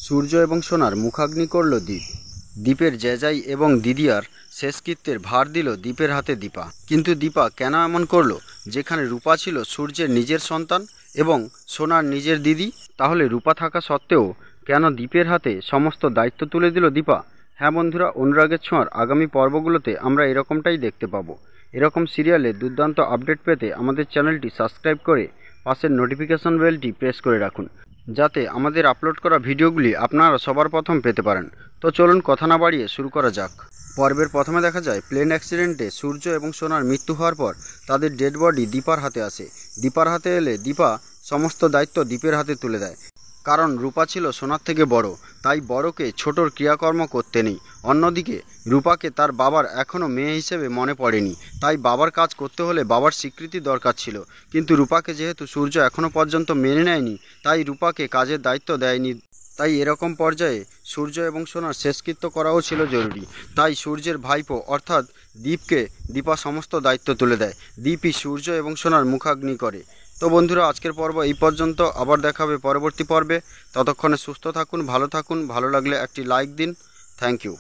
সূর্য এবং সোনার মুখাগ্নি করল দ্বীপ। দ্বীপের জেজাই এবং দিদিয়ার শেষকৃত্যের ভার দিল দ্বীপের হাতে দীপা। কিন্তু দীপা কেন এমন করলো? যেখানে রূপা ছিল সূর্যের নিজের সন্তান এবং সোনার নিজের দিদি, তাহলে রূপা থাকা সত্ত্বেও কেন দ্বীপের হাতে সমস্ত দায়িত্ব তুলে দিল দীপা? হ্যাঁ বন্ধুরা, অনুরাগের ছোঁয়ার আগামী পর্বগুলোতে আমরা এরকমটাই দেখতে পাবো। এরকম সিরিয়ালে দুর্দান্ত আপডেট পেতে আমাদের চ্যানেলটি সাবস্ক্রাইব করে পাশের নোটিফিকেশন বেলটি প্রেস করে রাখুন, যাতে আমাদের আপলোড করা ভিডিওগুলি আপনারা সবার প্রথম পেতে পারেন। তো চলুন কথা না বাড়িয়ে শুরু করা যাক। পর্বের প্রথমে দেখা যায় প্লেন অ্যাক্সিডেন্টে সূর্য এবং সোনার মৃত্যু হওয়ার পর তাদের ডেড বডি দীপার হাতে আসে। দীপার হাতে এলে দীপা সমস্ত দায়িত্ব দীপের হাতে তুলে দেয়। কারণ রূপা ছিল সোনার থেকে বড়, তাই বড়কে ছোটর ক্রিয়াকর্ম করতে নেই। অন্যদিকে রূপাকে তার বাবার এখনও মেয়ে হিসেবে মনে পড়েনি, তাই বাবার কাজ করতে হলে বাবার স্বীকৃতি দরকার ছিল। কিন্তু রূপাকে যেহেতু সূর্য এখনও পর্যন্ত মেনে নেয়নি, তাই রূপাকে কাজের দায়িত্ব দেয়নি। তাই এরকম পর্যায়ে সূর্য এবং সোনার শেষকৃত্য করাও ছিল জরুরি। তাই সূর্যের ভাইপো অর্থাৎ দীপকে দীপা সমস্ত দায়িত্ব তুলে দেয়। দীপই সূর্য এবং সোনার মুখাগ্নি করে। তো বন্ধুরা, আজকের পর্ব এই পর্যন্ত। আবার দেখা হবে পরবর্তী পর্বে। ততক্ষণে সুস্থ থাকুন, ভালো থাকুন। ভালো লাগলে একটি লাইক দিন। Thank you.